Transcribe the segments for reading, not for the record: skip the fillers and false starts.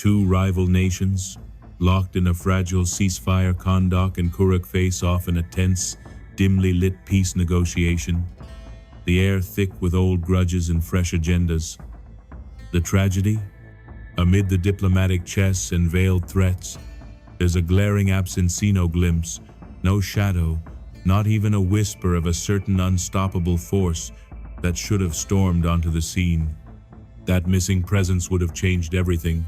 Two rival nations, locked in a fragile ceasefire, Kondak and Kuruk face off in a tense, dimly lit peace negotiation, the air thick with old grudges and fresh agendas. The tragedy? Amid the diplomatic chess and veiled threats, there's a glaring absence, see no glimpse, no shadow, not even a whisper of a certain unstoppable force that should have stormed onto the scene. That missing presence would have changed everything.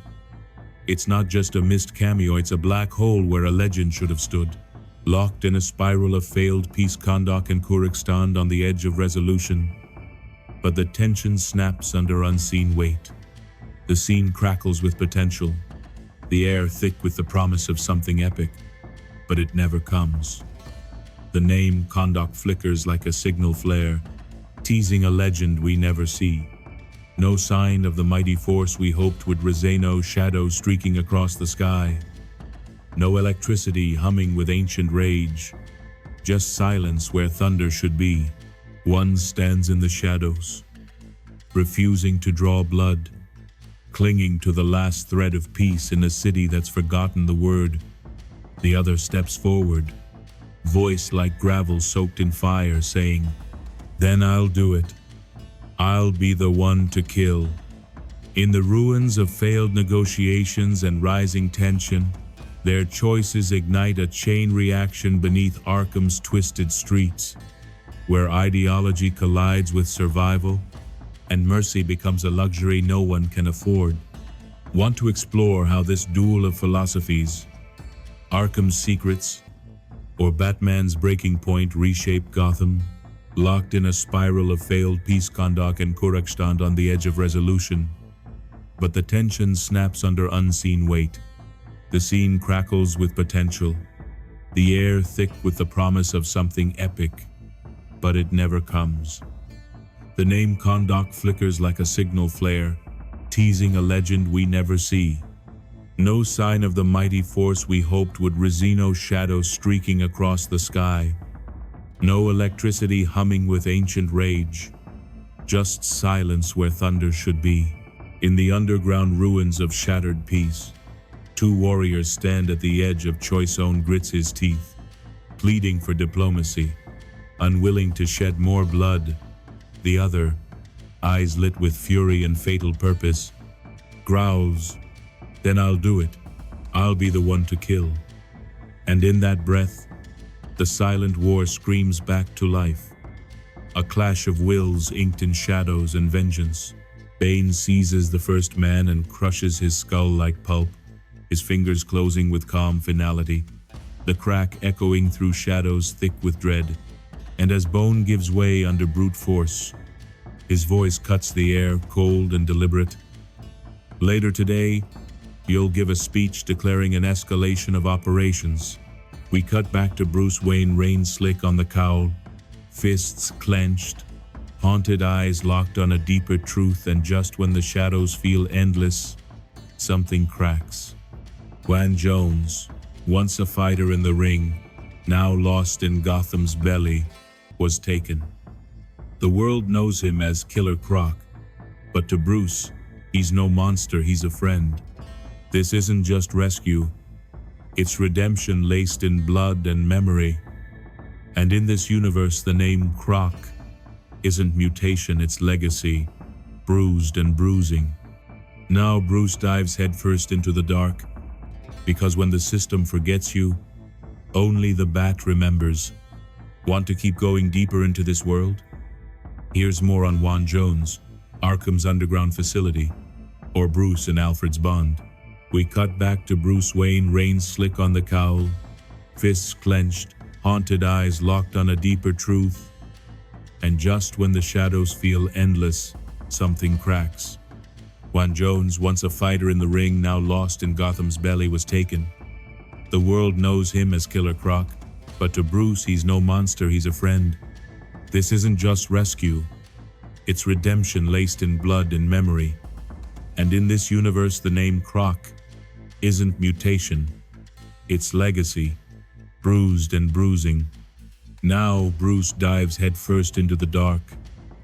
It's not just a missed cameo, it's a black hole where a legend should have stood. Locked in a spiral of failed peace, Kondak and Kuruk stand on the edge of resolution. But the tension snaps under unseen weight. The scene crackles with potential, the air thick with the promise of something epic, but it never comes. The name Kondak flickers like a signal flare, teasing a legend we never see. No sign of the mighty force we hoped would resonate, no shadow streaking across the sky. No electricity humming with ancient rage, just silence where thunder should be. One stands in the shadows, refusing to draw blood, clinging to the last thread of peace in a city that's forgotten the word. The other steps forward, voice like gravel soaked in fire, saying, "Then I'll do it. I'll be the one to kill." In the ruins of failed negotiations and rising tension, their choices ignite a chain reaction beneath Arkham's twisted streets, where ideology collides with survival, and mercy becomes a luxury no one can afford. Want to explore how this duel of philosophies, Arkham's secrets, or Batman's breaking point, reshape Gotham? Locked in a spiral of failed peace, Kondak and Kuruk stand on the edge of resolution. But the tension snaps under unseen weight. The scene crackles with potential, the air thick with the promise of something epic, but it never comes. The name Kondak flickers like a signal flare, teasing a legend we never see. No sign of the mighty force we hoped would resonate, no shadow streaking across the sky. No electricity humming with ancient rage, just silence where thunder should be. In the underground ruins of shattered peace, two warriors stand at the edge of choice. One grits his teeth, pleading for diplomacy, unwilling to shed more blood. The other, eyes lit with fury and fatal purpose, growls, "Then I'll do it. I'll be the one to kill." And in that breath, the silent war screams back to life. A clash of wills inked in shadows and vengeance. Bane seizes the first man and crushes his skull like pulp, his fingers closing with calm finality, the crack echoing through shadows thick with dread. And as bone gives way under brute force, his voice cuts the air, cold and deliberate. "Later today, you'll give a speech declaring an escalation of operations." We cut back to Bruce Wayne, rein slick on the cowl, fists clenched, haunted eyes locked on a deeper truth, and just when the shadows feel endless, something cracks. Juan Jones, once a fighter in the ring, now lost in Gotham's belly, was taken. The world knows him as Killer Croc, but to Bruce, he's no monster, he's a friend. This isn't just rescue. It's redemption laced in blood and memory. And in this universe, the name Croc isn't mutation, it's legacy, bruised and bruising. Now Bruce dives headfirst into the dark, because when the system forgets you, only the bat remembers. Want to keep going deeper into this world? Here's more on Juan Jones, Arkham's underground facility, or Bruce and Alfred's bond. We cut back to Bruce Wayne, rein slick on the cowl, fists clenched, haunted eyes locked on a deeper truth. And just when the shadows feel endless, something cracks. Juan Jones, once a fighter in the ring, now lost in Gotham's belly, was taken. The world knows him as Killer Croc, but to Bruce, he's no monster, he's a friend. This isn't just rescue. It's redemption laced in blood and memory. And in this universe, the name Croc isn't mutation, it's legacy, bruised and bruising. Now Bruce dives headfirst into the dark,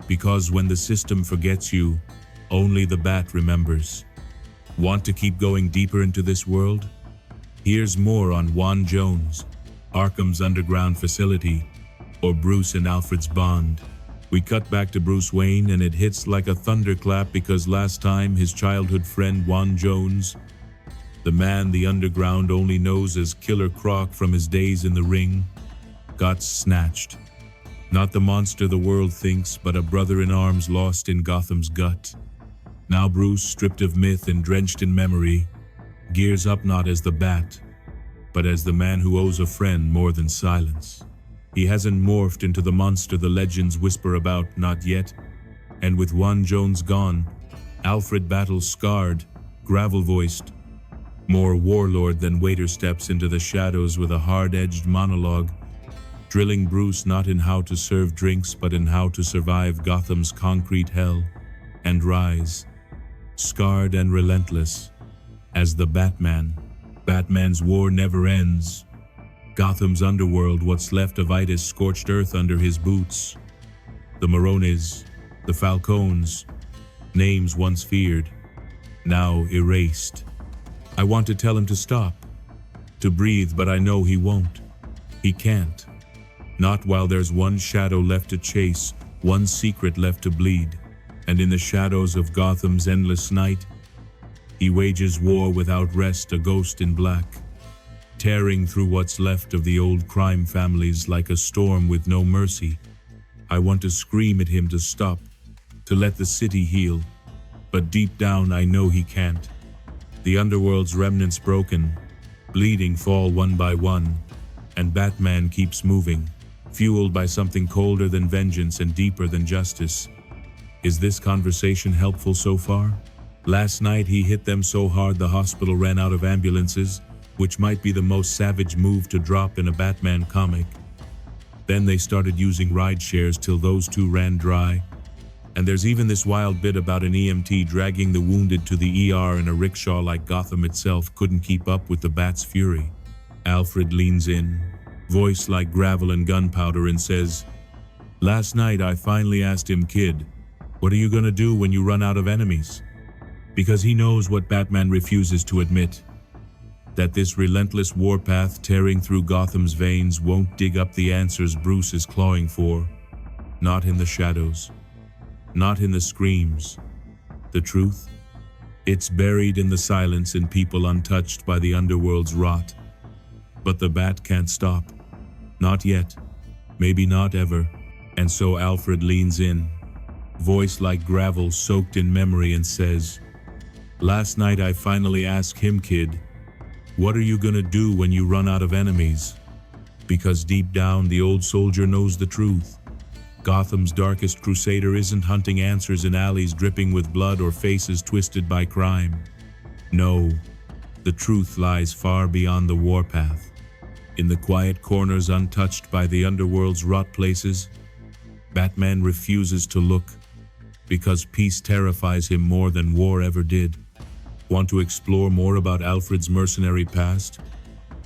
because when the system forgets you, only the bat remembers. Want to keep going deeper into this world? Here's more on Juan Jones, Arkham's underground facility, or Bruce and Alfred's bond. We cut back to Bruce Wayne and it hits like a thunderclap because last time his childhood friend Juan Jones, the man the underground only knows as Killer Croc from his days in the ring, got snatched. Not the monster the world thinks, but a brother in arms lost in Gotham's gut. Now Bruce, stripped of myth and drenched in memory, gears up not as the Bat, but as the man who owes a friend more than silence. He hasn't morphed into the monster the legends whisper about, not yet. And with Juan Jones gone, Alfred battles scarred, gravel-voiced. More warlord than waiter steps into the shadows with a hard-edged monologue, drilling Bruce not in how to serve drinks but in how to survive Gotham's concrete hell and rise, scarred and relentless, as the Batman. Batman's war never ends. Gotham's underworld, what's left of it is scorched earth under his boots. The Marones, the Falcones, names once feared, now erased. I want to tell him to stop, to breathe, but I know he won't. He can't. Not while there's one shadow left to chase, one secret left to bleed. And in the shadows of Gotham's endless night, he wages war without rest, a ghost in black, tearing through what's left of the old crime families like a storm with no mercy. I want to scream at him to stop, to let the city heal, but deep down I know he can't. The underworld's remnants broken, bleeding fall one by one, and Batman keeps moving, fueled by something colder than vengeance and deeper than justice. Is this conversation helpful so far? Last night he hit them so hard the hospital ran out of ambulances, which might be the most savage move to drop in a Batman comic. Then they started using ride shares till those two ran dry. And there's even this wild bit about an EMT dragging the wounded to the ER in a rickshaw like Gotham itself couldn't keep up with the Bat's fury. Alfred leans in, voice like gravel and gunpowder, and says, "Last night I finally asked him, kid, what are you gonna do when you run out of enemies?" Because he knows what Batman refuses to admit, that this relentless warpath tearing through Gotham's veins won't dig up the answers Bruce is clawing for. Not in the shadows, not in the screams. The truth? It's buried in the silence in people untouched by the underworld's rot. But the Bat can't stop. Not yet. Maybe not ever. And so Alfred leans in, voice like gravel soaked in memory, and says, "Last night I finally asked him, kid, what are you gonna do when you run out of enemies?" Because deep down the old soldier knows the truth. Gotham's darkest crusader isn't hunting answers in alleys dripping with blood or faces twisted by crime. No, the truth lies far beyond the warpath. In the quiet corners untouched by the underworld's rot places, Batman refuses to look, because peace terrifies him more than war ever did. Want to explore more about Alfred's mercenary past,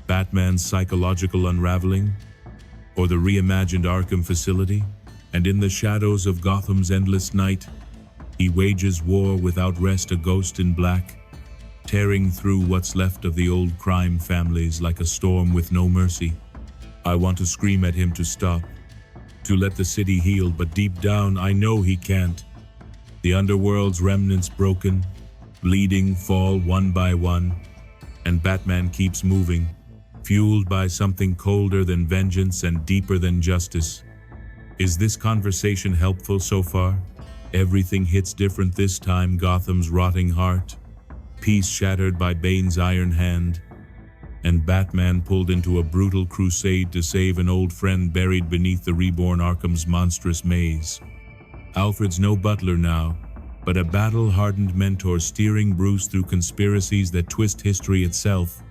Batman's psychological unraveling, or the reimagined Arkham facility? And in the shadows of Gotham's endless night, he wages war without rest, a ghost in black, tearing through what's left of the old crime families like a storm with no mercy. I want to scream at him to stop, to let the city heal, but deep down I know he can't. The underworld's remnants broken, bleeding, fall one by one, and Batman keeps moving, fueled by something colder than vengeance and deeper than justice. Is this conversation helpful so far? Everything hits different this time. Gotham's rotting heart, peace shattered by Bane's iron hand, and Batman pulled into a brutal crusade to save an old friend buried beneath the reborn Arkham's monstrous maze. Alfred's no butler now, but a battle-hardened mentor steering Bruce through conspiracies that twist history itself,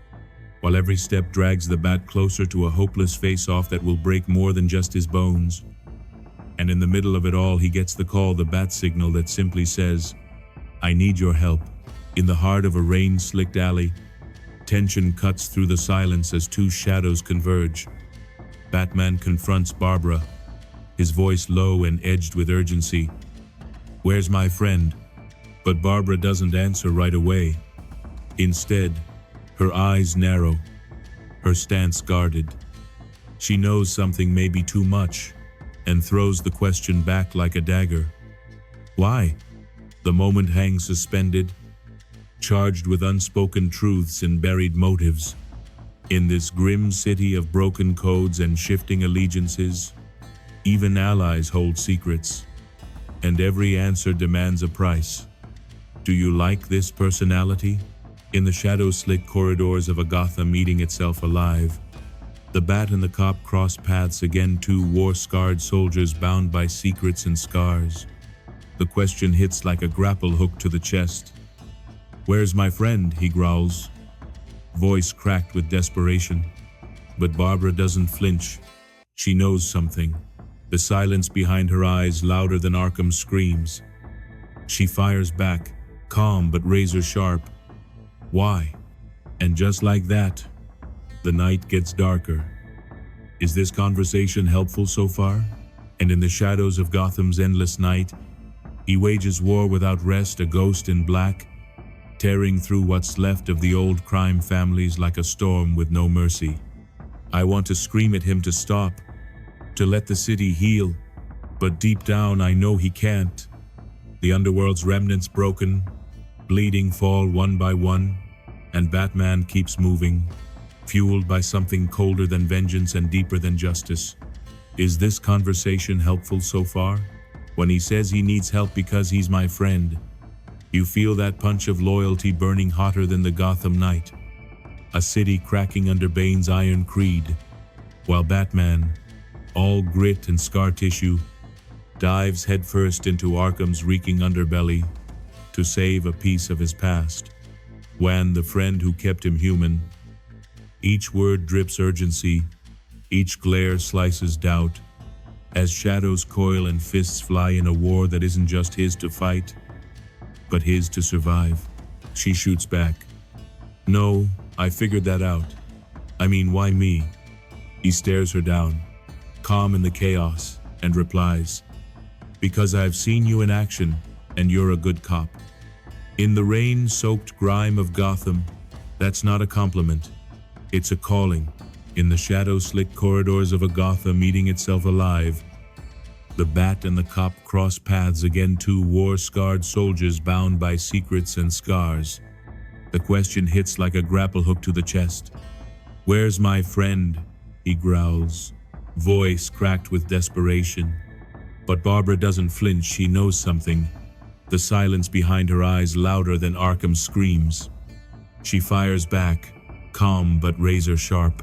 while every step drags the Bat closer to a hopeless face-off that will break more than just his bones. And in the middle of it all, he gets the call, the Bat signal that simply says, "I need your help." In the heart of a rain-slicked alley, tension cuts through the silence as two shadows converge. Batman confronts Barbara, his voice low and edged with urgency. "Where's my friend?" But Barbara doesn't answer right away. Instead, her eyes narrow, her stance guarded. She knows something may be too much and throws the question back like a dagger. Why? The moment hangs suspended, charged with unspoken truths and buried motives. In this grim city of broken codes and shifting allegiances, even allies hold secrets, and every answer demands a price. Do you like this personality? In the shadow-slick corridors of a Gotham eating itself alive, the Bat and the Cop cross paths again, two war-scarred soldiers bound by secrets and scars. The question hits like a grapple hook to the chest. "Where's my friend?" he growls, voice cracked with desperation. But Barbara doesn't flinch. She knows something. The silence behind her eyes louder than Arkham's screams. She fires back, calm but razor sharp. Why? And just like that, the night gets darker. Is this conversation helpful so far? And in the shadows of Gotham's endless night, he wages war without rest, a ghost in black, tearing through what's left of the old crime families like a storm with no mercy. I want to scream at him to stop, to let the city heal, but deep down I know he can't. The underworld's remnants broken, bleeding fall one by one, and Batman keeps moving, fueled by something colder than vengeance and deeper than justice. Is this conversation helpful so far? When he says he needs help because he's my friend, you feel that punch of loyalty burning hotter than the Gotham night. A city cracking under Bane's iron creed, while Batman, all grit and scar tissue, dives headfirst into Arkham's reeking underbelly to save a piece of his past. Wan, the friend who kept him human. Each word drips urgency, each glare slices doubt, as shadows coil and fists fly in a war that isn't just his to fight, but his to survive. She shoots back. No, I figured that out. I mean, why me? He stares her down, calm in the chaos, and replies, because I've seen you in action, and you're a good cop. In the rain-soaked grime of Gotham, that's not a compliment. It's a calling. In the shadow-slick corridors of a Gotham eating itself alive, the Bat and the Cop cross paths again, two war-scarred soldiers bound by secrets and scars. The question hits like a grapple hook to the chest. Where's my friend? He growls, voice cracked with desperation. But Barbara doesn't flinch. She knows something. The silence behind her eyes louder than Arkham's screams. She fires back, calm but razor sharp.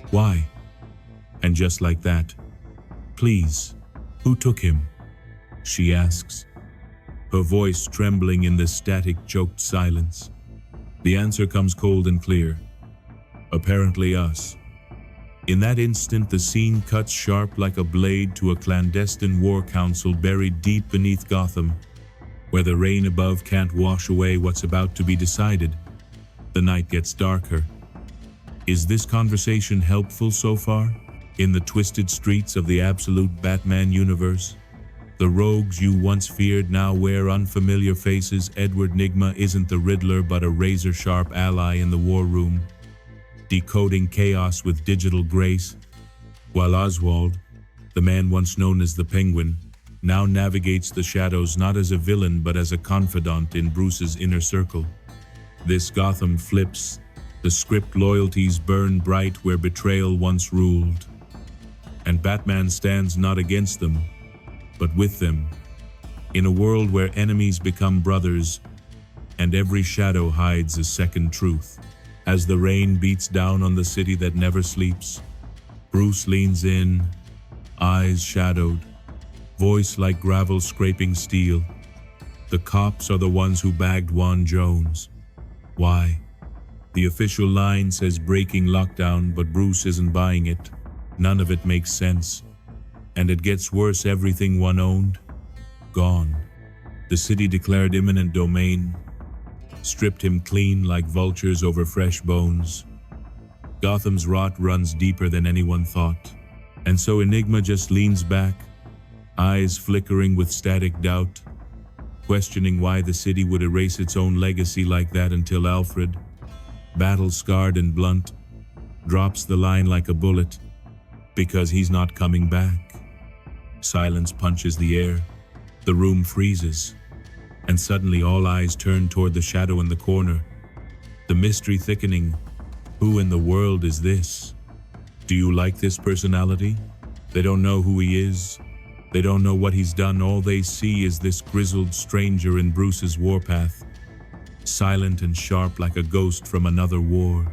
Why? And just like that, please, who took him? She asks, her voice trembling in the static, choked silence. The answer comes cold and clear. Apparently us. In that instant, the scene cuts sharp like a blade to a clandestine war council buried deep beneath Gotham, where the rain above can't wash away what's about to be decided. The night gets darker. Is this conversation helpful so far? In the twisted streets of the absolute Batman universe, the rogues you once feared now wear unfamiliar faces. Edward Nygma isn't the Riddler but a razor-sharp ally in the war room, decoding chaos with digital grace, while Oswald, the man once known as the Penguin, now navigates the shadows not as a villain but as a confidant in Bruce's inner circle. This Gotham flips. The script loyalties burn bright where betrayal once ruled. And Batman stands not against them, but with them, in a world where enemies become brothers, and every shadow hides a second truth. As the rain beats down on the city that never sleeps, Bruce leans in, eyes shadowed, voice like gravel scraping steel. The cops are the ones who bagged Juan Jones. Why? The official line says breaking lockdown, but Bruce isn't buying it. None of it makes sense. And it gets worse. Everything one owned, gone. The city declared eminent domain, stripped him clean like vultures over fresh bones. Gotham's rot runs deeper than anyone thought. And so Enigma just leans back, eyes flickering with static doubt, questioning why the city would erase its own legacy like that until Alfred, battle-scarred and blunt, drops the line like a bullet, because he's not coming back. Silence punches the air, the room freezes, and suddenly all eyes turn toward the shadow in the corner, the mystery thickening. Who in the world is this? Do you like this personality? They don't know who he is. They don't know what he's done. All they see is this grizzled stranger in Bruce's warpath, silent and sharp like a ghost from another war.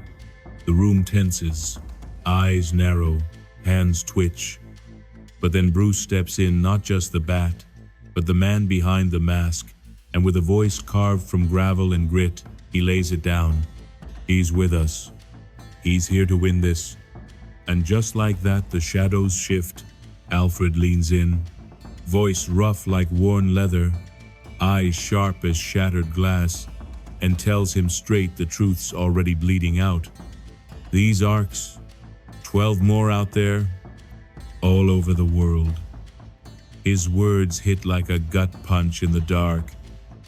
The room tenses, eyes narrow, hands twitch. But then Bruce steps in, not just the bat, but the man behind the mask, and with a voice carved from gravel and grit, he lays it down. He's with us. He's here to win this. And just like that, the shadows shift. Alfred leans in, voice rough like worn leather, eyes sharp as shattered glass, and tells him straight the truth's already bleeding out. These arcs, 12 more out there, all over the world. His words hit like a gut punch in the dark.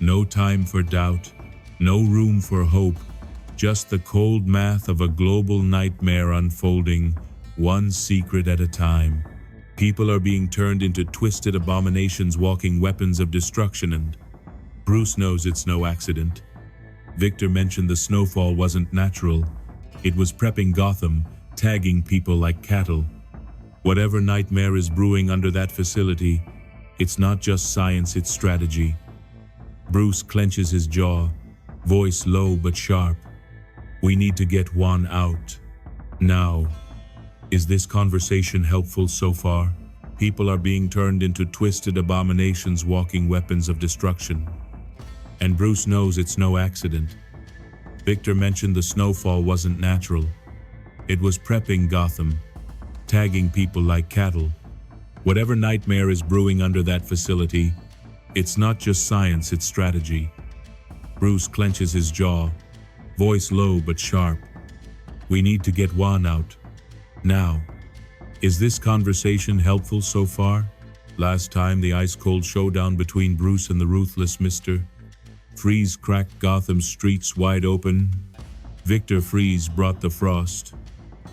No time for doubt, no room for hope, just the cold math of a global nightmare unfolding, one secret at a time. People are being turned into twisted abominations walking weapons of destruction, and Bruce knows it's no accident. Victor mentioned the snowfall wasn't natural. It was prepping Gotham, tagging people like cattle. Whatever nightmare is brewing under that facility, it's not just science, it's strategy. Bruce clenches his jaw, voice low but sharp. We need to get Juan out. Now. Is this conversation helpful so far? People are being turned into twisted abominations walking weapons of destruction. And Bruce knows it's no accident. Victor mentioned the snowfall wasn't natural. It was prepping Gotham, tagging people like cattle. Whatever nightmare is brewing under that facility, it's not just science, it's strategy. Bruce clenches his jaw, voice low but sharp. We need to get Juan out. Now. Is this conversation helpful so far? Last time, the ice-cold showdown between Bruce and the ruthless Mr. Freeze cracked Gotham's streets wide open. Victor Freeze brought the frost,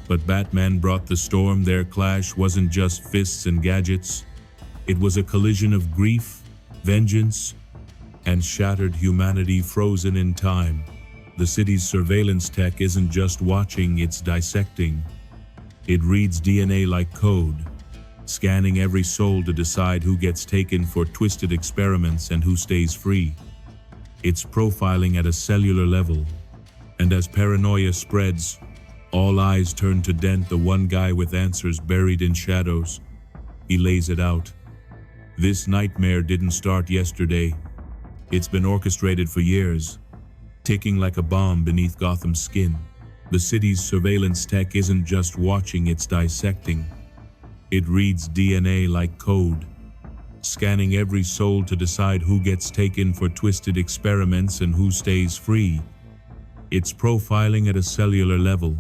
but Batman brought the storm. Their clash wasn't just fists and gadgets. It was a collision of grief, vengeance, and shattered humanity frozen in time. The city's surveillance tech isn't just watching, it's dissecting. It reads DNA like code, scanning every soul to decide who gets taken for twisted experiments and who stays free. It's profiling at a cellular level, and as paranoia spreads, all eyes turn to Dent, the one guy with answers buried in shadows. He lays it out. This nightmare didn't start yesterday. It's been orchestrated for years, ticking like a bomb beneath Gotham's skin. The city's surveillance tech isn't just watching, it's dissecting. It reads DNA like code, scanning every soul to decide who gets taken for twisted experiments and who stays free. It's profiling at a cellular level,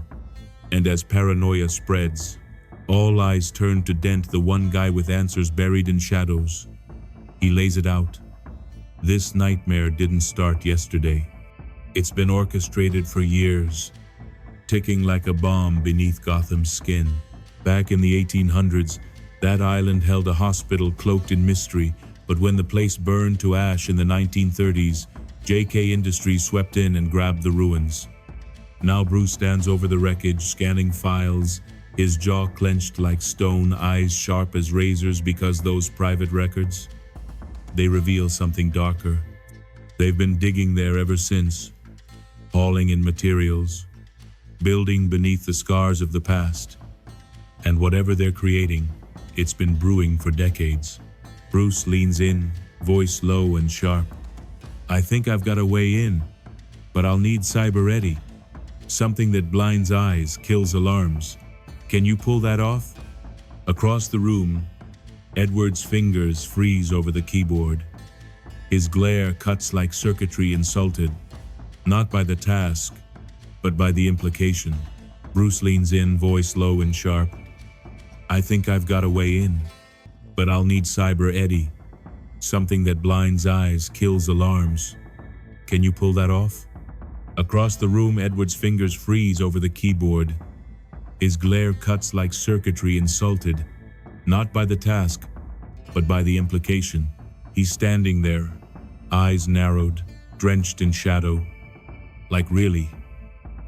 and as paranoia spreads, all eyes turn to Dent, the one guy with answers buried in shadows. He lays it out. This nightmare didn't start yesterday. It's been orchestrated for years, ticking like a bomb beneath Gotham's skin. Back in the 1800s, that island held a hospital cloaked in mystery, but when the place burned to ash in the 1930s, JK Industries swept in and grabbed the ruins. Now Bruce stands over the wreckage, scanning files, his jaw clenched like stone, eyes sharp as razors, because those private records, they reveal something darker. They've been digging there ever since, hauling in materials, building beneath the scars of the past. And whatever they're creating, it's been brewing for decades. Bruce leans in, voice low and sharp. I think I've got a way in, but I'll need Cyber Eddie. Something that blinds eyes, kills alarms. Can you pull that off? Across the room, Edward's fingers freeze over the keyboard. His glare cuts like circuitry insulted, not by the task, but by the implication. Bruce leans in, voice low and sharp. I think I've got a way in, but I'll need Cyber Eddie. Something that blinds eyes, kills alarms. Can you pull that off? Across the room, Edward's fingers freeze over the keyboard. His glare cuts like circuitry, insulted, not by the task, but by the implication. He's standing there, eyes narrowed, drenched in shadow. Like, really?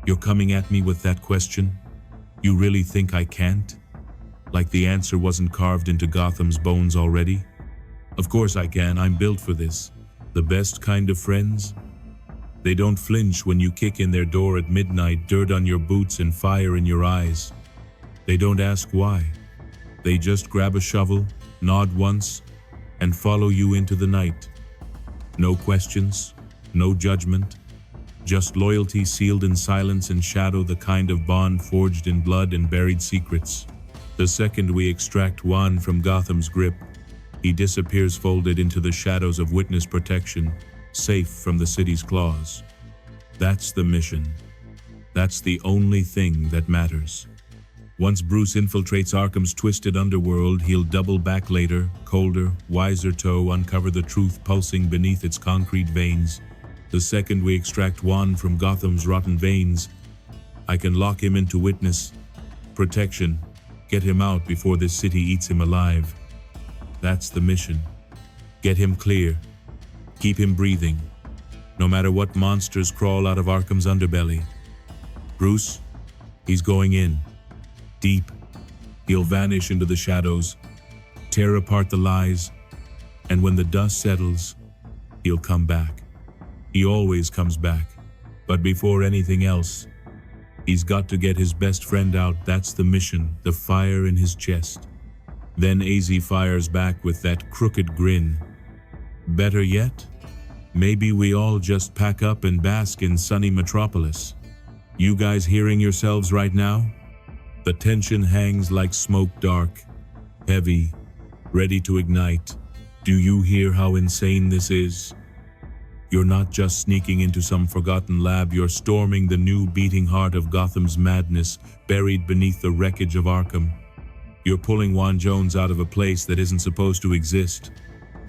You're coming at me with that question? You really think I can't? Like the answer wasn't carved into Gotham's bones already? Of course I can, I'm built for this. The best kind of friends? They don't flinch when you kick in their door at midnight, dirt on your boots and fire in your eyes. They don't ask why. They just grab a shovel, nod once, and follow you into the night. No questions, no judgment, just loyalty sealed in silence and shadow, the kind of bond forged in blood and buried secrets. The second we extract Juan from Gotham's grip, he disappears folded into the shadows of witness protection, safe from the city's claws. That's the mission. That's the only thing that matters. Once Bruce infiltrates Arkham's twisted underworld, he'll double back later, colder, wiser to uncover the truth pulsing beneath its concrete veins. The second we extract Juan from Gotham's rotten veins, I can lock him into witness protection, get him out before this city eats him alive. That's the mission. Get him clear. Keep him breathing, no matter what monsters crawl out of Arkham's underbelly. Bruce, he's going in. Deep. He'll vanish into the shadows, tear apart the lies, and when the dust settles, he'll come back. He always comes back. But before anything else, he's got to get his best friend out. That's the mission, the fire in his chest. Then AZ fires back with that crooked grin. Better yet, maybe we all just pack up and bask in sunny Metropolis. You guys hearing yourselves right now? The tension hangs like smoke, dark, heavy, ready to ignite. Do you hear how insane this is? You're not just sneaking into some forgotten lab, you're storming the new beating heart of Gotham's madness, buried beneath the wreckage of Arkham. You're pulling Juan Jones out of a place that isn't supposed to exist,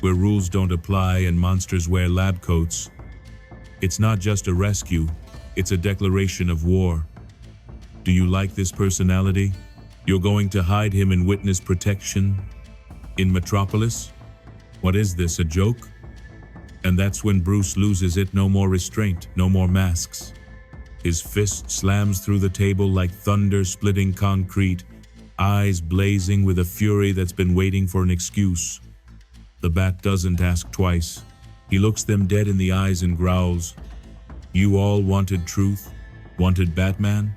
where rules don't apply and monsters wear lab coats. It's not just a rescue, it's a declaration of war. Do you like this personality? You're going to hide him in witness protection in Metropolis? What is this, a joke? And that's when Bruce loses it. No more restraint, no more masks. His fist slams through the table like thunder splitting concrete, eyes blazing with a fury that's been waiting for an excuse. The Bat doesn't ask twice. He looks them dead in the eyes and growls, "You all wanted truth? Wanted Batman?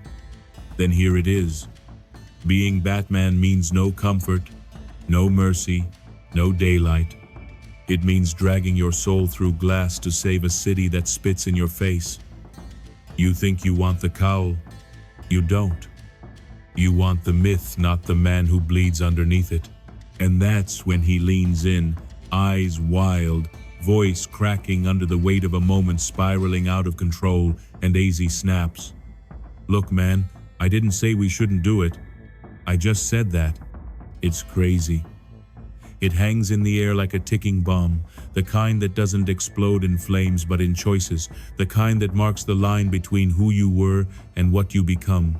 Then here it is. Being Batman means no comfort, no mercy, no daylight. It means dragging your soul through glass to save a city that spits in your face. You think you want the cowl? You don't. You want the myth, not the man who bleeds underneath it." And that's when he leans in, eyes wild, voice cracking under the weight of a moment spiraling out of control, and AZ snaps. "Look, man, I didn't say we shouldn't do it. I just said that. It's crazy." It hangs in the air like a ticking bomb, the kind that doesn't explode in flames but in choices, the kind that marks the line between who you were and what you become.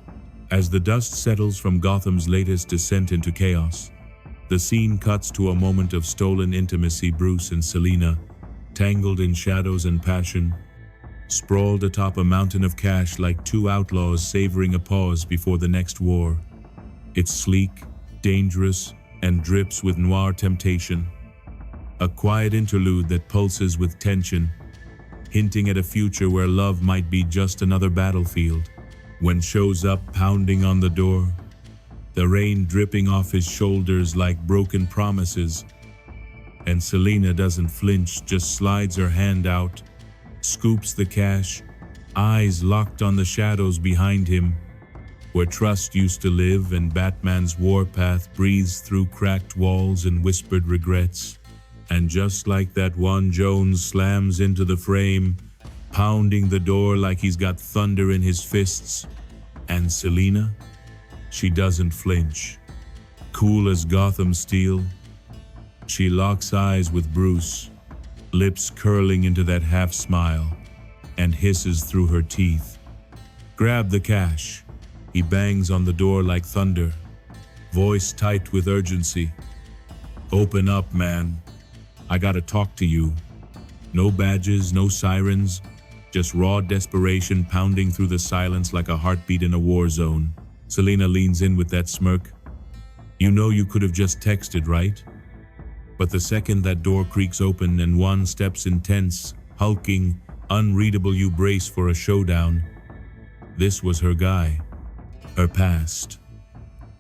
As the dust settles from Gotham's latest descent into chaos, the scene cuts to a moment of stolen intimacy. Bruce and Selina, tangled in shadows and passion, sprawled atop a mountain of cash like two outlaws savoring a pause before the next war. It's sleek, dangerous, and drips with noir temptation. A quiet interlude that pulses with tension, hinting at a future where love might be just another battlefield. When shows up pounding on the door, the rain dripping off his shoulders like broken promises, and Selina doesn't flinch, just slides her hand out, scoops the cash, eyes locked on the shadows behind him, where trust used to live and Batman's warpath breathes through cracked walls and whispered regrets. And just like that, Juan Jones slams into the frame, pounding the door like he's got thunder in his fists. And Selina? She doesn't flinch. Cool as Gotham steel, she locks eyes with Bruce, lips curling into that half smile. and hisses through her teeth. "Grab the cash." He bangs on the door like thunder, voice tight with urgency. "Open up, man. I gotta talk to you." No badges, no sirens, just raw desperation pounding through the silence like a heartbeat in a war zone. Selena leans in with that smirk. "You know you could have just texted, right?" But the second that door creaks open and Juan steps intense, hulking, unreadable, you brace for a showdown. This was her guy, her past.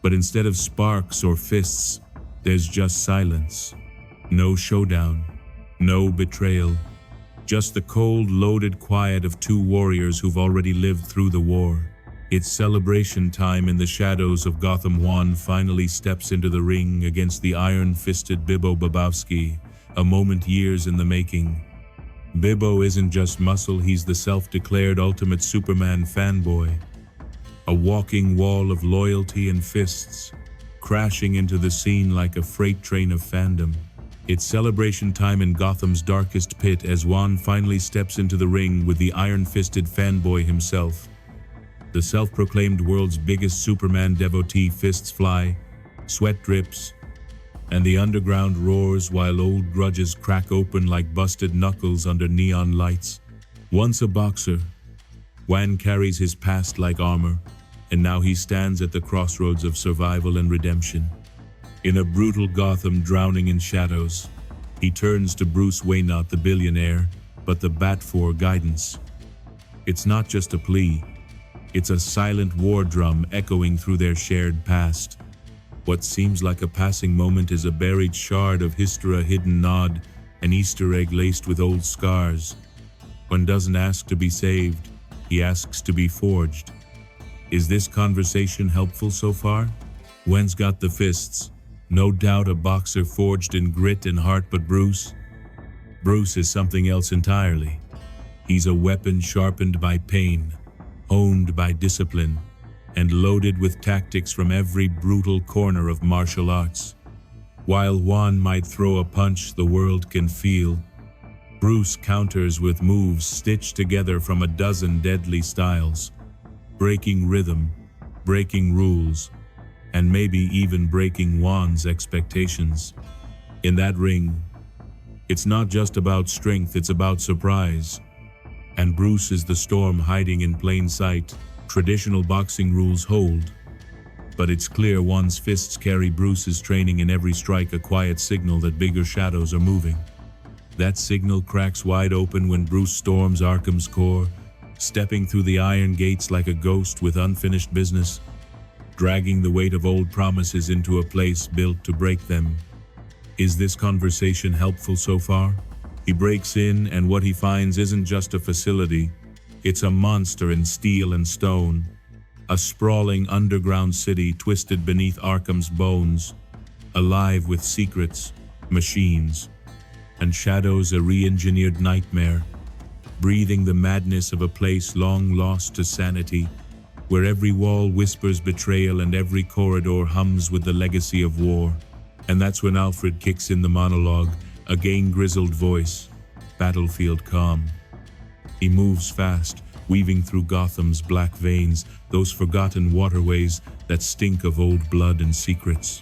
But instead of sparks or fists, there's just silence. No showdown, no betrayal. Just the cold, loaded quiet of two warriors who've already lived through the war. It's celebration time in the shadows of Gotham. Juan finally steps into the ring against the iron-fisted Bibbo Babowski, a moment years in the making. Bibbo isn't just muscle, he's the self-declared ultimate Superman fanboy. A walking wall of loyalty and fists, crashing into the scene like a freight train of fandom. It's celebration time in Gotham's darkest pit as Juan finally steps into the ring with the iron-fisted fanboy himself. The self-proclaimed world's biggest Superman devotee. Fists fly, sweat drips, and the underground roars while old grudges crack open like busted knuckles under neon lights. Once a boxer, Juan carries his past like armor, and now he stands at the crossroads of survival and redemption. In a brutal Gotham drowning in shadows, he turns to Bruce Wayne, not the billionaire, but the Bat for guidance. It's not just a plea, it's a silent war drum echoing through their shared past. What seems like a passing moment is a buried shard of history, a hidden nod, an Easter egg laced with old scars. One doesn't ask to be saved, he asks to be forged. Is this conversation helpful so far? Juan's got the fists, no doubt a boxer forged in grit and heart, but Bruce is something else entirely. He's a weapon sharpened by pain, honed by discipline, and loaded with tactics from every brutal corner of martial arts. While Juan might throw a punch the world can feel, Bruce counters with moves stitched together from a dozen deadly styles, breaking rhythm, breaking rules, and maybe even breaking Juan's expectations. In that ring, it's not just about strength, it's about surprise. And Bruce is the storm hiding in plain sight. Traditional boxing rules hold, but it's clear Juan's fists carry Bruce's training. In every strike, a quiet signal that bigger shadows are moving. That signal cracks wide open when Bruce storms Arkham's core, stepping through the iron gates like a ghost with unfinished business, dragging the weight of old promises into a place built to break them. Is this conversation helpful so far? He breaks in, and what he finds isn't just a facility. It's a monster in steel and stone, a sprawling underground city twisted beneath Arkham's bones, alive with secrets, machines, and shadows, a re-engineered nightmare, breathing the madness of a place long lost to sanity, where every wall whispers betrayal and every corridor hums with the legacy of war. And that's when Alfred kicks in the monologue, a gang-grizzled voice, battlefield calm. He moves fast, weaving through Gotham's black veins, those forgotten waterways that stink of old blood and secrets.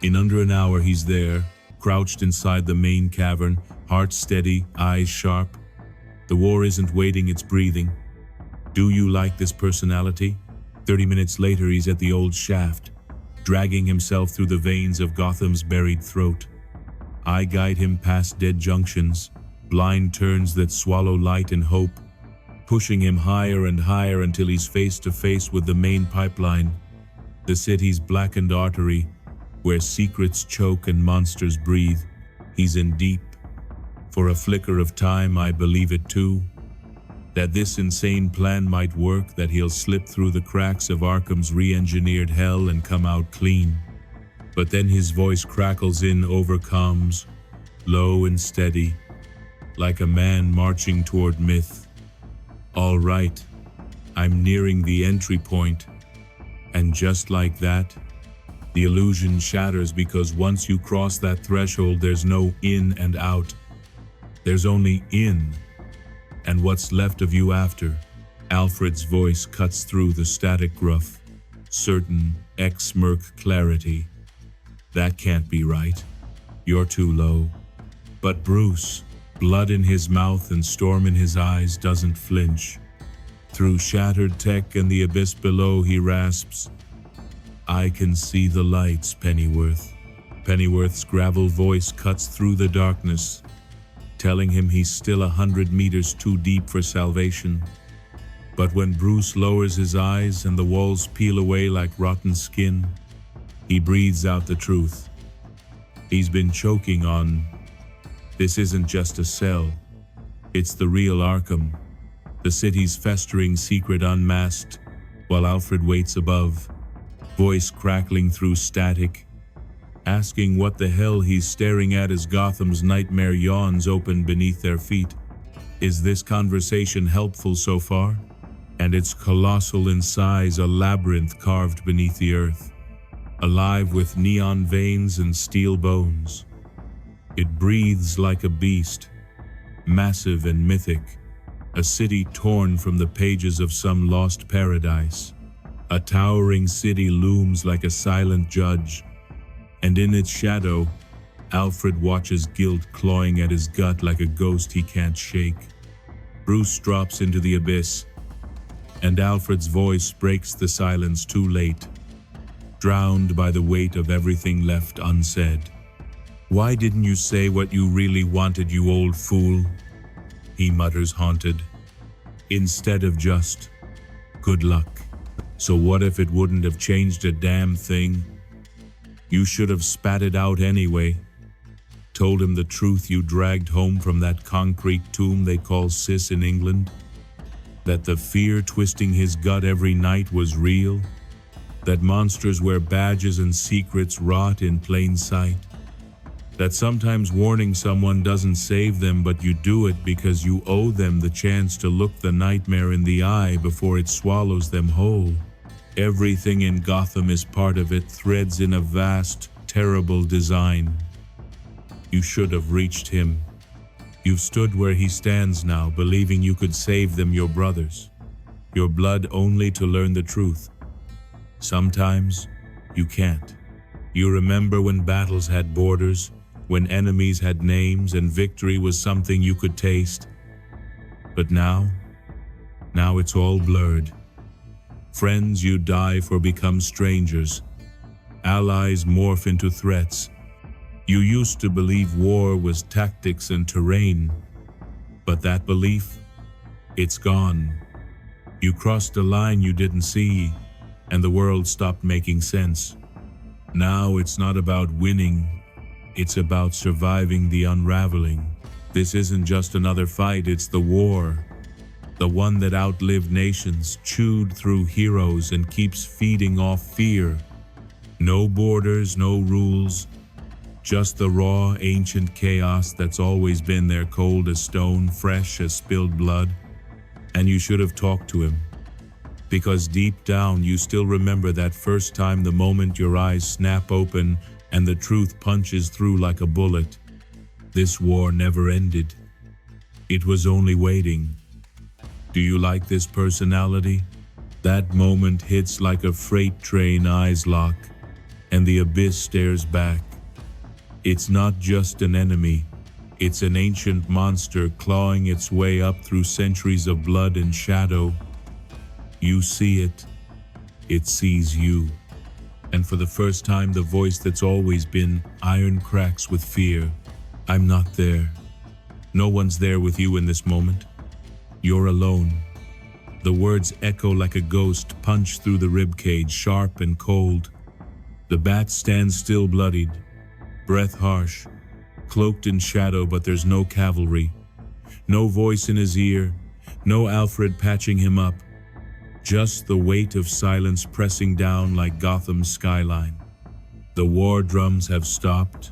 In under an hour he's there, crouched inside the main cavern, heart steady, eyes sharp. The war isn't waiting, it's breathing. Do you like this personality? 30 minutes later he's at the old shaft, dragging himself through the veins of Gotham's buried throat. I guide him past dead junctions, blind turns that swallow light and hope, pushing him higher and higher until he's face to face with the main pipeline, the city's blackened artery, where secrets choke and monsters breathe. He's in deep. For a flicker of time I believe it too, that this insane plan might work, that he'll slip through the cracks of Arkham's re-engineered hell and come out clean. But then his voice crackles in over comms, low and steady, like a man marching toward myth. All right, I'm nearing the entry point. And just like that, the illusion shatters, because once you cross that threshold, there's no in and out. There's only in. And what's left of you after? Alfred's voice cuts through the static gruff, certain, ex-smirk clarity. That can't be right. You're too low. But Bruce, blood in his mouth and storm in his eyes, doesn't flinch. Through shattered tech and the abyss below, he rasps, "I can see the lights, Pennyworth." Pennyworth's gravel voice cuts through the darkness, telling him he's still 100 meters too deep for salvation. But when Bruce lowers his eyes and the walls peel away like rotten skin, he breathes out the truth. He's been choking on, this isn't just a cell, it's the real Arkham, the city's festering secret unmasked, while Alfred waits above, voice crackling through static, asking what the hell he's staring at as Gotham's nightmare yawns open beneath their feet. Is this conversation helpful so far? And it's colossal in size, a labyrinth carved beneath the earth, alive with neon veins and steel bones. It breathes like a beast, massive and mythic, a city torn from the pages of some lost paradise. A towering city looms like a silent judge, and in its shadow, Alfred watches guilt clawing at his gut like a ghost he can't shake. Bruce drops into the abyss, and Alfred's voice breaks the silence too late, drowned by the weight of everything left unsaid. "Why didn't you say what you really wanted, you old fool?" he mutters, haunted. "Instead of just, good luck." So what if it wouldn't have changed a damn thing? You should have spat it out anyway. Told him the truth you dragged home from that concrete tomb they call Sis in England. That the fear twisting his gut every night was real. That monsters wear badges and secrets rot in plain sight. That sometimes warning someone doesn't save them, but you do it because you owe them the chance to look the nightmare in the eye before it swallows them whole. Everything in Gotham is part of it, threads in a vast, terrible design. You should have reached him. You've stood where he stands now, believing you could save them, your brothers. Your blood, only to learn the truth. Sometimes, you can't. You remember when battles had borders, when enemies had names and victory was something you could taste. But now it's all blurred. Friends you die for become strangers. Allies morph into threats. You used to believe war was tactics and terrain, but that belief, it's gone. You crossed a line you didn't see, and the world stopped making sense. Now it's not about winning, it's about surviving the unraveling. This isn't just another fight, it's the war. The one that outlived nations, chewed through heroes, and keeps feeding off fear. No borders, no rules, just the raw, ancient chaos that's always been there, cold as stone, fresh as spilled blood. And you should have talked to him. Because deep down you still remember that first time, the moment your eyes snap open and the truth punches through like a bullet. This war never ended. It was only waiting. Do you like this personality? That moment hits like a freight train, eyes lock, and the abyss stares back. It's not just an enemy, it's an ancient monster clawing its way up through centuries of blood and shadow. You see it, it sees you. And for the first time, the voice that's always been iron cracks with fear. I'm not there. No one's there with you in this moment. You're alone. The words echo like a ghost, punch through the ribcage, sharp and cold. The bat stands still, bloodied, breath harsh, cloaked in shadow, but there's no cavalry. No voice in his ear, no Alfred patching him up. Just the weight of silence pressing down like Gotham's skyline. The war drums have stopped.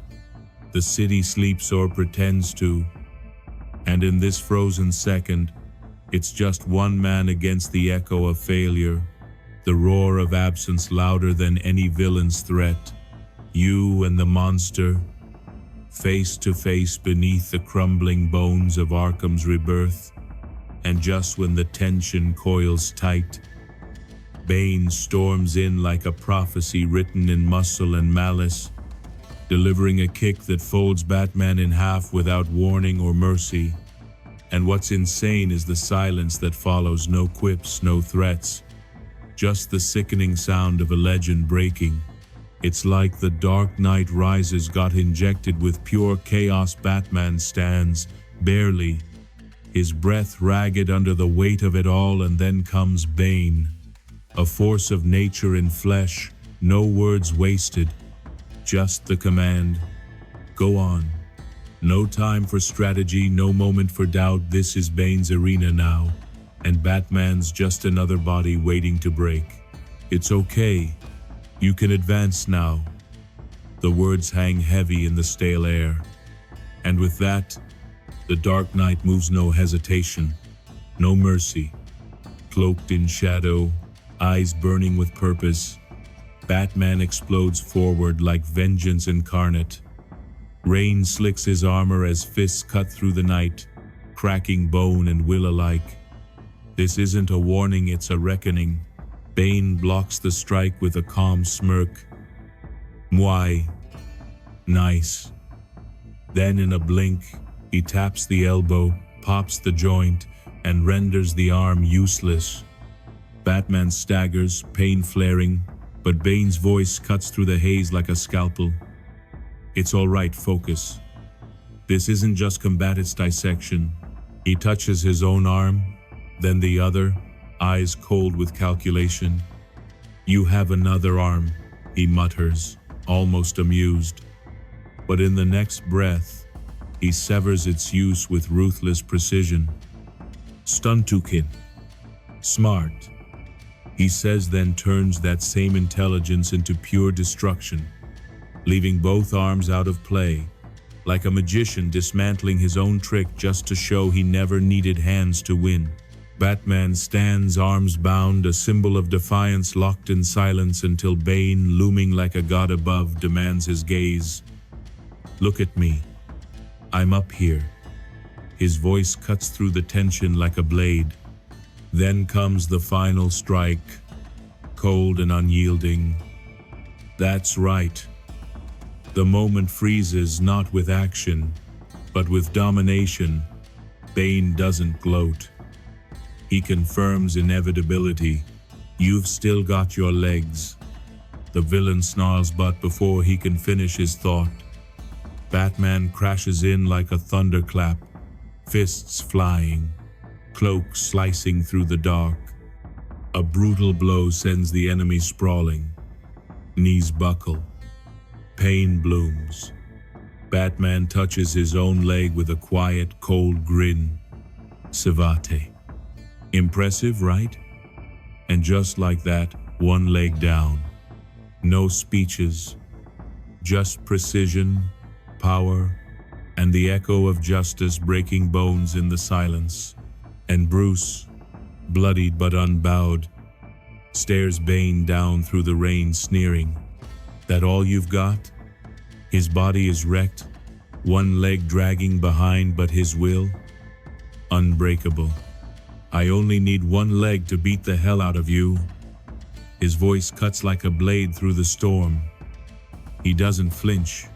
The city sleeps or pretends to. And in this frozen second, it's just one man against the echo of failure, the roar of absence louder than any villain's threat. You and the monster, face to face beneath the crumbling bones of Arkham's rebirth. And just when the tension coils tight, Bane storms in like a prophecy written in muscle and malice, delivering a kick that folds Batman in half without warning or mercy. And what's insane is the silence that follows. No quips, no threats, just the sickening sound of a legend breaking. It's like the Dark Knight Rises got injected with pure chaos. Batman stands, barely, his breath ragged under the weight of it all, and then comes Bane, a force of nature in flesh, no words wasted, just the command, go on. No time for strategy, no moment for doubt. This is Bane's arena now, and Batman's just another body waiting to break. It's okay. You can advance now. The words hang heavy in the stale air. And with that, the Dark Knight moves, no hesitation, no mercy. Cloaked in shadow, eyes burning with purpose, Batman explodes forward like vengeance incarnate. Rain slicks his armor as fists cut through the night, cracking bone and will alike. This isn't a warning, it's a reckoning. Bane blocks the strike with a calm smirk. Mwai. Nice. Then in a blink, he taps the elbow, pops the joint, and renders the arm useless. Batman staggers, pain flaring, but Bane's voice cuts through the haze like a scalpel. It's all right, focus. This isn't just combat, it's dissection. He touches his own arm, then the other, eyes cold with calculation. You have another arm, he mutters, almost amused. But in the next breath, he severs its use with ruthless precision. Stuntukin. Smart, he says, then turns that same intelligence into pure destruction, leaving both arms out of play, like a magician dismantling his own trick just to show he never needed hands to win. Batman stands, arms bound, a symbol of defiance, locked in silence until Bane, looming like a god above, demands his gaze. Look at me. I'm up here. His voice cuts through the tension like a blade. Then comes the final strike, cold and unyielding. That's right. The moment freezes, not with action, but with domination. Bane doesn't gloat. He confirms inevitability. You've still got your legs. The villain snarls, but before he can finish his thought, Batman crashes in like a thunderclap, fists flying, cloak slicing through the dark. A brutal blow sends the enemy sprawling. Knees buckle. Pain blooms. Batman touches his own leg with a quiet, cold grin. Savate. Impressive, right? And just like that, one leg down. No speeches, just precision, power, and the echo of justice breaking bones in the silence. And Bruce, bloodied but unbowed, stares Bane down through the rain, sneering. That all you've got? His body is wrecked, one leg dragging behind, but his will? Unbreakable. I only need one leg to beat the hell out of you. His voice cuts like a blade through the storm. He doesn't flinch,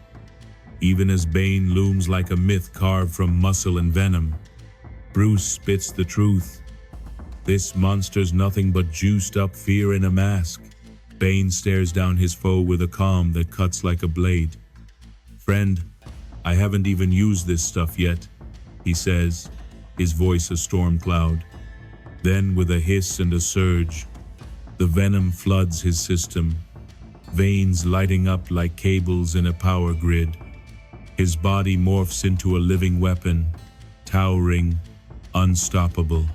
even as Bane looms like a myth carved from muscle and venom. Bruce spits the truth. This monster's nothing but juiced up fear in a mask. Bane stares down his foe with a calm that cuts like a blade. Friend, I haven't even used this stuff yet, he says, his voice a storm cloud. Then with a hiss and a surge, the venom floods his system, veins lighting up like cables in a power grid. His body morphs into a living weapon, towering, unstoppable.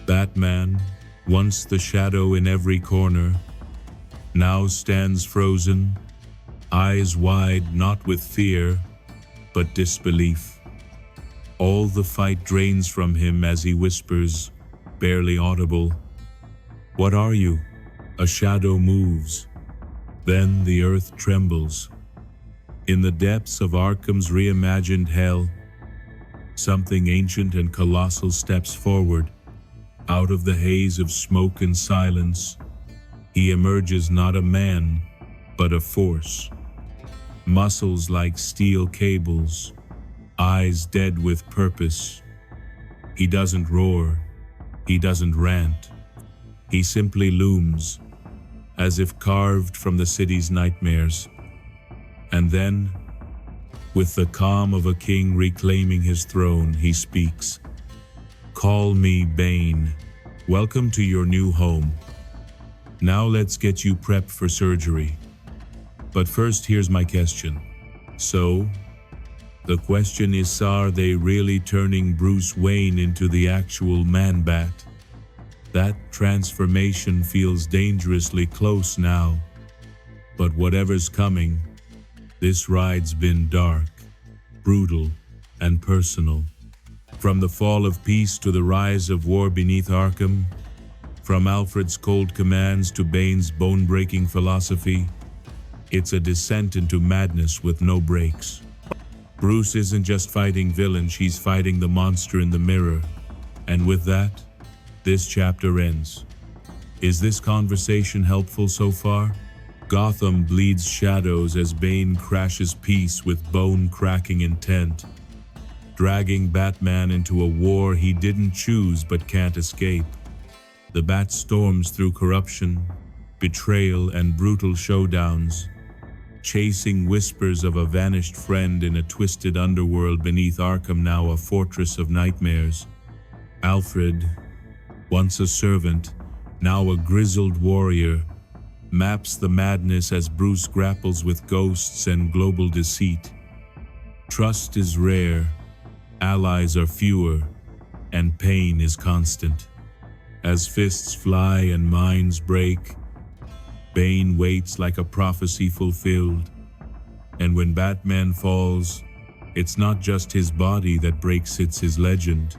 Batman, once the shadow in every corner, now stands frozen, eyes wide, not with fear, but disbelief. All the fight drains from him as he whispers, barely audible, "What are you?" A shadow moves. Then the earth trembles. In the depths of Arkham's reimagined hell, something ancient and colossal steps forward, Out of the haze of smoke and silence, he emerges not a man, but a force. Muscles like steel cables, eyes dead with purpose. He doesn't roar, he doesn't rant. He simply looms, as if carved from the city's nightmares. And then, with the calm of a king reclaiming his throne, he speaks. Call me Bane. Welcome to your new home. Now let's get you prepped for surgery. But first, here's my question. So, the question is, are they really turning Bruce Wayne into the actual Man-Bat? That transformation feels dangerously close now. But whatever's coming, this ride's been dark, brutal, and personal. From the fall of peace to the rise of war beneath Arkham, from Alfred's cold commands to Bane's bone-breaking philosophy, it's a descent into madness with no brakes. Bruce isn't just fighting villains, he's fighting the monster in the mirror. And with that, this chapter ends. Is this conversation helpful so far? Gotham bleeds shadows as Bane crashes peace with bone-cracking intent, dragging Batman into a war he didn't choose but can't escape. The Bat storms through corruption, betrayal, and brutal showdowns, chasing whispers of a vanished friend in a twisted underworld beneath Arkham, now a fortress of nightmares. Alfred, once a servant, now a grizzled warrior, maps the madness as Bruce grapples with ghosts and global deceit. Trust is rare, allies are fewer, and pain is constant. As fists fly and minds break, Bane waits like a prophecy fulfilled. And when Batman falls, it's not just his body that breaks, it's his legend.